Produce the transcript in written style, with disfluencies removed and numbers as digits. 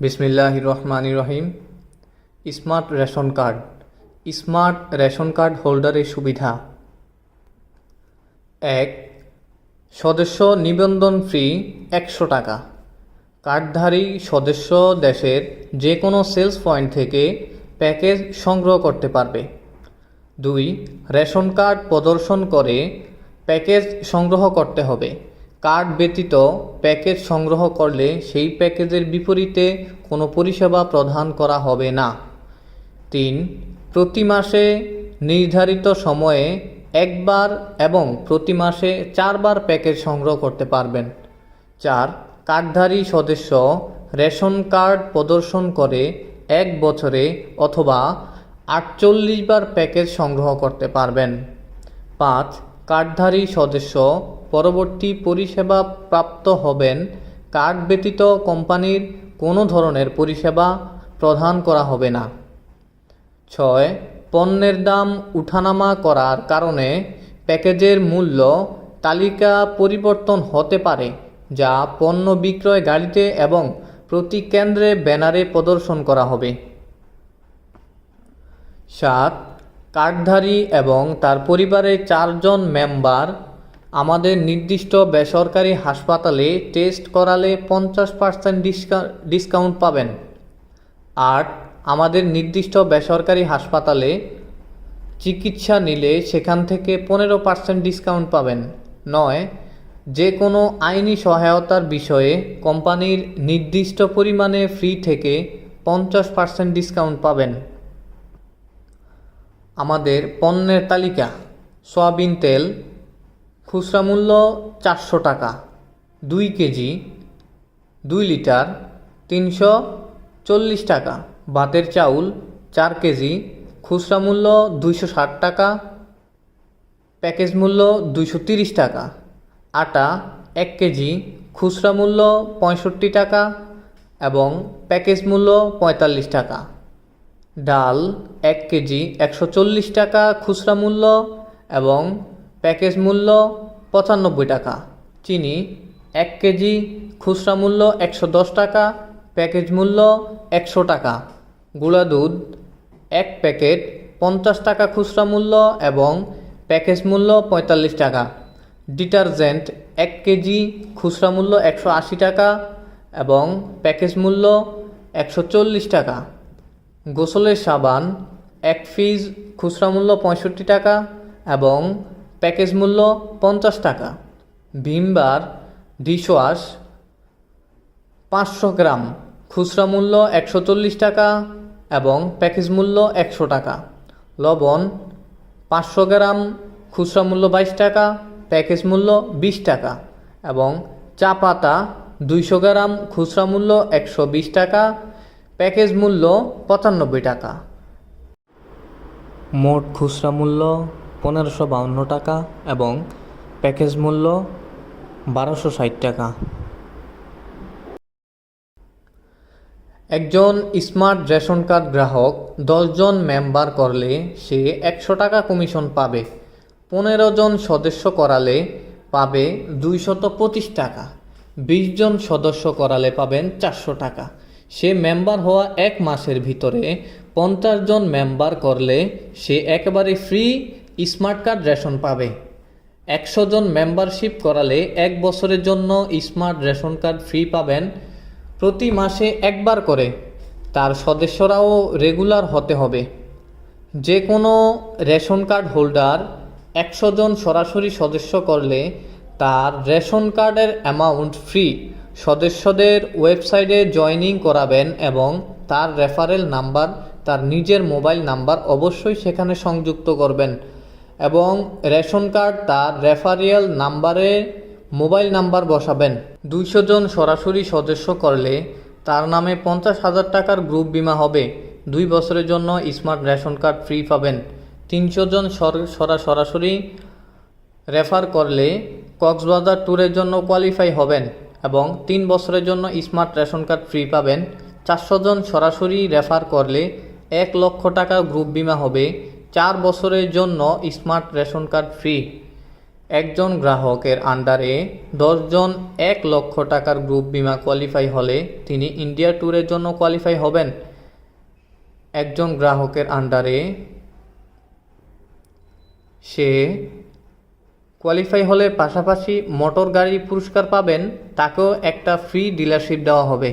বিসমিল্লাহির রহমানির রহিম। Smart ration card. Smart ration card হোল্ডারের সুবিধা: 1. সদস্য নিবন্ধন ফি 100 টাকা। কার্ডধারী সদস্য দেশের যে কোনো সেলস পয়েন্ট থেকে প্যাকেজ সংগ্রহ করতে পারবে। 2. রেশন কার্ড প্রদর্শন করে প্যাকেজ সংগ্রহ করতে হবে। কার্ড ব্যতীত প্যাকেজ সংগ্রহ করলে সেই প্যাকেজের বিপরীতে কোনো পরিষেবা প্রদান করা হবে না। 3. প্রতি মাসে নির্ধারিত সময়ে একবার এবং প্রতি মাসে 4 বার প্যাকেজ সংগ্রহ করতে পারবেন। 4. কার্ডধারী সদস্য রেশন কার্ড প্রদর্শন করে 1 বছরে অথবা 48 বার প্যাকেজ সংগ্রহ করতে পারবেন। 5. কার্ডধারী সদস্য পরবর্তী পরিষেবা প্রাপ্ত হবেন। কার্ড ব্যতীত কোম্পানির কোনো ধরনের পরিষেবা প্রদান করা হবে না। 6. পণ্যের দাম উঠানামা করার কারণে প্যাকেজের মূল্য তালিকা পরিবর্তন হতে পারে, যা পণ্য বিক্রয় গাড়িতে এবং প্রতি কেন্দ্রে ব্যানারে প্রদর্শন করা হবে। 7. কার্ডধারী এবং তার পরিবারের 4 জন মেম্বার আমাদের নির্দিষ্ট বেসরকারি হাসপাতালে টেস্ট করালে 50% ডিসকাউন্ট পাবেন। 8. আমাদের নির্দিষ্ট বেসরকারি হাসপাতালে চিকিৎসা নিলে সেখান থেকে 15% ডিসকাউন্ট পাবেন। 9. যে কোনো আইনি সহায়তার বিষয়ে কোম্পানির নির্দিষ্ট পরিমাণে ফি থেকে 50% ডিসকাউন্ট পাবেন। আমাদের পণ্যের তালিকা: সয়াবিন তেল খুচরা মূল্য 400 টাকা, 2 কেজি 2 লিটার 340 টাকা। ভাতের চাউল 4 কেজি খুচরা মূল্য 260 টাকা, প্যাকেজ মূল্য 230 টাকা। আটা 1 কেজি খুচরা মূল্য 65 টাকা এবং প্যাকেজ মূল্য 45 টাকা। ডাল 1 কেজি 140 টাকা খুচরা মূল্য এবং প্যাকেজ মূল্য 95 টাকা। চিনি 1 কেজি খুচরা মূল্য 110 টাকা, প্যাকেজ মূল্য 100 টাকা। গুঁড়া দুধ 1 প্যাকেট 50 টাকা খুচরা মূল্য এবং প্যাকেজ মূল্য 45 টাকা। ডিটারজেন্ট 1 কেজি খুচরা মূল্য 180 টাকা এবং প্যাকেজ মূল্য 140 টাকা। গোসলের সাবান 1 পিস খুচরা মূল্য 65 টাকা এবং প্যাকেজ মূল্য 50 টাকা। ভিম বার ডিশওয়াশ 500 গ্রাম খুচরা মূল্য 140 টাকা এবং প্যাকেজ মূল্য 100 টাকা। লবণ 500 গ্রাম খুচরা মূল্য 22 টাকা, প্যাকেজ মূল্য 20 টাকা এবং চা পাতা 200 গ্রাম খুচরা মূল্য 120 টাকা, প্যাকেজ মূল্য 95 টাকা। মোট খুচরা মূল্য 1552 টাকা এবং প্যাকেজ মূল্য 1260 টাকা। একজন স্মার্ট রেশন কার্ড গ্রাহক 10 জন মেম্বার করলে সে 100 টাকা কমিশন পাবে। 15 জন সদস্য করালে পাবে 225 টাকা। 20 জন সদস্য করালে পাবেন 400 টাকা। সে মেম্বার হওয়া 1 মাসের ভিতরে 50 জন মেম্বার করলে সে একেবারে ফ্রি স্মার্ট কার্ড রেশন পাবে। 100 জন মেম্বারশিপ করালে 1 বছরের জন্য স্মার্ট রেশন কার্ড ফ্রি পাবেন, প্রতি মাসে একবার করে। তার সদস্যরাও রেগুলার হতে হবে। যে কোনো রেশন কার্ড হোল্ডার 100 জন সরাসরি সদস্য করলে তার রেশন কার্ডের অ্যামাউন্ট ফ্রি। সদস্যদের ওয়েবসাইটে জয়েনিং করাবেন এবং তার রেফারেল নাম্বার, তার নিজের মোবাইল নাম্বার অবশ্যই সেখানে সংযুক্ত করবেন এবং রেশন কার্ড তার রেফারেল নাম্বারে মোবাইল নাম্বার বসাবেন। 200 জন সরাসরি সদস্য করলে তার নামে 50,000 টাকার গ্রুপ বিমা হবে। 2 বছরের জন্য স্মার্ট রেশন কার্ড ফ্রি পাবেন। 300 জন সরাসরি রেফার করলে কক্সবাজার ট্যুরের জন্য কোয়ালিফাই হবেন এবং 3 বছরের জন্য স্মার্ট রেশন কার্ড ফ্রি পাবেন। 400 জন সরাসরি রেফার করলে 1 লক্ষ টাকা গ্রুপ বিমা হবে। 4 বছরের জন্য স্মার্ট রেশন কার্ড ফ্রি। একজন গ্রাহকের আন্ডারে 10 জন 1 লক্ষ টাকার গ্রুপ বিমা কোয়ালিফাই হলে তিনি ইন্ডিয়া ট্যুরের জন্য কোয়ালিফাই হবেন। একজন গ্রাহকের আন্ডারে সে কোয়ালিফাই হলে পাশাপাশি মোটর গাড়ি পুরস্কার পাবেন, তাকেও একটা ফ্রি ডিলারশিপ দেওয়া হবে।